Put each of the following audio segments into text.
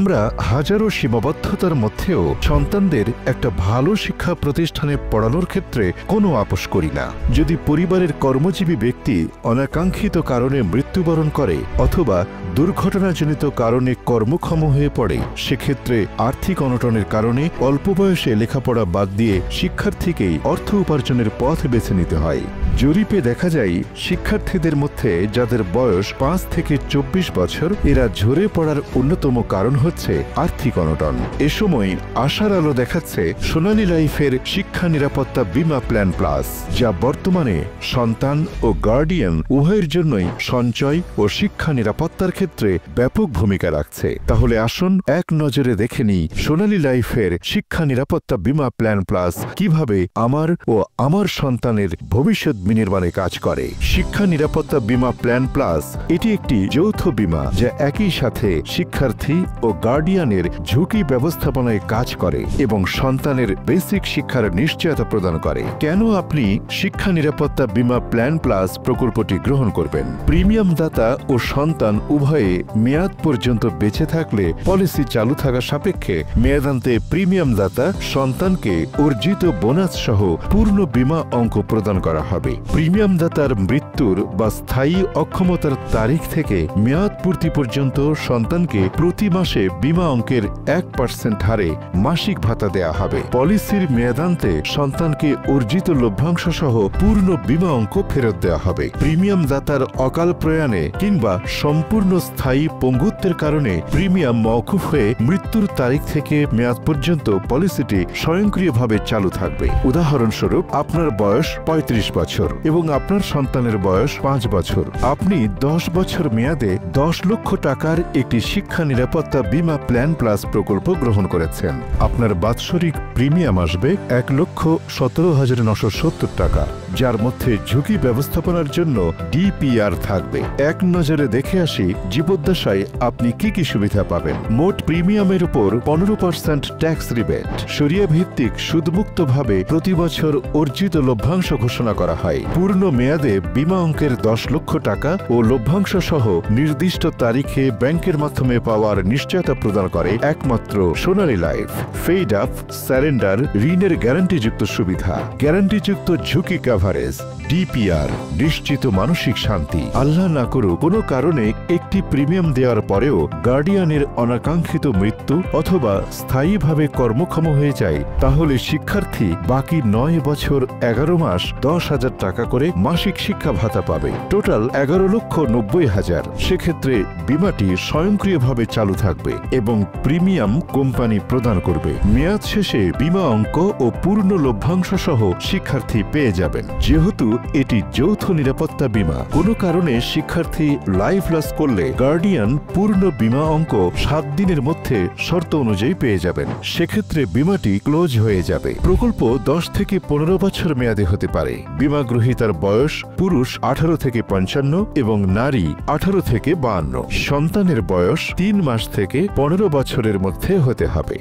আমরা হাজারো সীমাবদ্ধতার মধ্যেও সন্তানদের একটা ভালো শিক্ষা প্রতিষ্ঠানে পড়ানোর ক্ষেত্রে কোনো আপোষ করি না। যদি পরিবারের কর্মজীবী ব্যক্তি অনাকাঙ্ক্ষিত কারণে মৃত্যুবরণ করে অথবা দুর্ঘটনাজনিত কারণে কর্মক্ষম হয়ে পড়ে, সেক্ষেত্রে আর্থিক অনটনের কারণে অল্প বয়সে লেখাপড়া বাদ দিয়ে শিক্ষার্থীকেই অর্থ উপার্জনের পথ বেছে নিতে হয়। জরিপে দেখা যায়, শিক্ষার্থীদের মধ্যে যাদের বয়স 5 থেকে 24 বছর, এরা ঝরে পড়ার অন্যতম কারণ হচ্ছে আর্থিক অনটন। এ সময় আশার আলো দেখাচ্ছে সোনালী লাইফের শিক্ষা নিরাপত্তা বীমা প্ল্যান প্লাস, যা বর্তমানে সন্তান ও গার্ডিয়ান উভয়ের জন্যই সঞ্চয় ও শিক্ষা নিরাপত্তার ক্ষেত্রে ব্যাপক ভূমিকা রাখছে। তাহলে আসুন এক নজরে দেখে নিই সোনালী লাইফের শিক্ষা নিরাপত্তা বীমা প্ল্যান প্লাস কিভাবে আমার ও আমার সন্তানের ভবিষ্যৎ বিনির্মাণে কাজ করে। শিক্ষা নিরাপত্তা বীমা প্ল্যান প্লাস এটি একটি যৌথ বীমা যা একই সাথে শিক্ষার্থী ও গার্ডিয়ানের ঝুঁকি ব্যবস্থাপনায় কাজ করে এবং সন্তানের বেসিক শিক্ষার নিশ্চয়তা প্রদান করে। কেন আপনি শিক্ষা নিরাপত্তা বীমা প্ল্যান প্লাস প্রকল্পটি গ্রহণ করবেন? প্রিমিয়াম দাতা ও সন্তান উভয়ে মেয়াদ পর্যন্ত বেঁচে থাকলে পলিসি চালু থাকা সাপেক্ষে মেয়াদান্তে প্রিমিয়াম দাতা সন্তানকে অর্জিত বোনাস সহ পূর্ণ বীমা অঙ্ক প্রদান করা হবে। প্রিমিয়াম দাতার মৃত্যুর বা স্থায়ী অক্ষমতার তারিখ থেকে মেয়াদ পূর্তি পর্যন্ত সন্তানকে প্রতি মাসে বীমা অঙ্কের 1% হারে মাসিক ভাতা দেয়া হবে। পলিসির মেয়াদান্তে সন্তানকে অর্জিত লভ্যাংশ সহ পূর্ণ বীমা অঙ্ক ফেরত দেওয়া হবে। প্রিমিয়াম দাতার অকাল প্রয়াণে কিংবা সম্পূর্ণ স্থায়ী পঙ্গুত্বের কারণে প্রিমিয়াম মওকুফ হয়ে মৃত্যুর তারিখ থেকে মেয়াদ পর্যন্ত পলিসিটি স্বয়ংক্রিয়ভাবে চালু থাকবে। উদাহরণস্বরূপ, আপনার বয়স 35 বছর এবং আপনার সন্তানের বয়স 5 বছর। আপনি 10 বছর মেয়াদে 10 লক্ষ টাকার একটি শিক্ষা নিরাপত্তা বীমা প্ল্যান প্লাস প্রকল্প গ্রহণ করেছেন। আপনার বাৎসরিক প্রিমিয়াম আসবে 1,17,970 টাকা, যার মধ্যে ঝুঁকি ব্যবস্থাপনার জন্য ডিপিআর থাকবে। এক নজরে দেখে আসি জীবদ্দশায় আপনি কি কি সুবিধা পাবেন। মোট প্রিমিয়ামের উপর 15% ট্যাক্স রিবেট, শরিয়া ভিত্তিক সুদমুক্তভাবে প্রতি বছর অর্জিত লভ্যাংশ ঘোষণা করা হয়। পূর্ণ মেয়াদে বীমা অঙ্কের 10 লক্ষ টাকা ও লভ্যাংশ সহ নির্দিষ্ট তারিখে ব্যাংকের মাধ্যমে পাওয়ার নিশ্চয়তা প্রদান করে একমাত্র সোনালী লাইফ। ফেড আপ, স্যারেন্ডার, ঋণের গ্যারান্টিযুক্ত সুবিধা, গ্যারান্টিযুক্ত ঝুঁকি কভারেজ, ডিপিআর, নিশ্চিত মানসিক শান্তি। আল্লাহ না করুক কোনো কারণে একটি প্রিমিয়াম দেওয়ার পরেও গার্ডিয়ানের অনাকাঙ্ক্ষিত মৃত্যু অথবা স্থায়ীভাবে কর্মক্ষম হয়ে যায়, তাহলে শিক্ষার্থী বাকি 9 বছর 11 মাস 10,000 টাকা করে মাসিক শিক্ষা ভাতা পাবে। টোটাল 11,90,000। সেক্ষেত্রে বীমাটি স্বয়ংক্রিয়ভাবে চালু থাকবে এবং প্রিমিয়াম কোম্পানি প্রদান করবে। মেয়াদ শেষে বীমা অঙ্ক ও পূর্ণ লভ্যাংশ সহ শিক্ষার্থী পেয়ে যাবেন। যেহেতু এটি যৌথ নিরাপত্তা বীমা, কোনো কারণে শিক্ষার্থী লাইফ লস করলে গার্ডিয়ান পূর্ণ বীমা অঙ্ক 7 দিনের মধ্যে শর্ত অনুযায়ী পেয়ে যাবেন। সেক্ষেত্রে বীমাটি ক্লোজ হয়ে যাবে। প্রকল্প 10 থেকে 15 বছর মেয়াদে হতে পারে। বীমা গ্রহীতার বয়স পুরুষ 18 থেকে 55 এবং নারী 18 থেকে 52। সন্তানের বয়স 3 মাস থেকে 15 বছরের মধ্যে হতে হবে।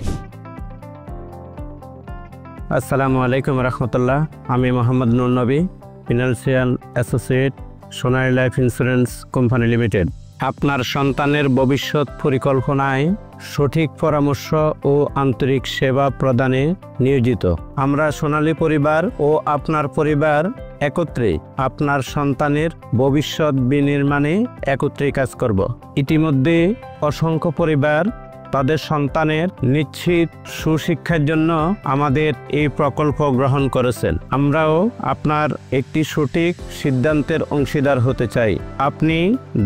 আসসালামু আলাইকুম রহমতুল্লাহ। আমি মোহাম্মদ নুর নবী, ফিনান্সিয়াল অ্যাসোসিয়েট, সোনালী লাইফ ইন্স্যুরেন্স কোম্পানি লিমিটেড। আপনার সন্তানের ভবিষ্যৎ পরিকল্পনায় সঠিক পরামর্শ ও আন্তরিক সেবা প্রদানে নিয়োজিত। আমরা সোনালী পরিবার ও আপনার পরিবার একত্রে আপনার সন্তানের ভবিষ্যৎ বিনির্মাণে একত্রে কাজ করব। ইতিমধ্যে অসংখ্য পরিবার তাদের সন্তানের নিশ্চিত সুশিক্ষার জন্য আমাদের এই প্রকল্প গ্রহণ করেছেন। আমরাও আপনার একটি সঠিক সিদ্ধান্তের অংশীদার হতে চাই। আপনি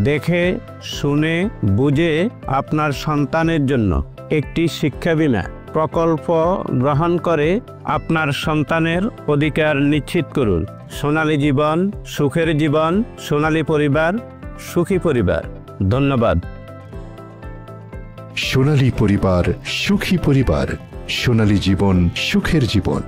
দেখে শুনে বুঝে আপনার সন্তানের জন্য একটি শিক্ষা বীমা প্রকল্প গ্রহণ করে আপনার সন্তানের অধিকার নিশ্চিত করুন। সোনালী জীবন, সুখের জীবন, সোনালী পরিবার, সুখী পরিবার। ধন্যবাদ। সোনালী পরিবার, সুখী পরিবার, সোনালী জীবন, সুখের জীবন।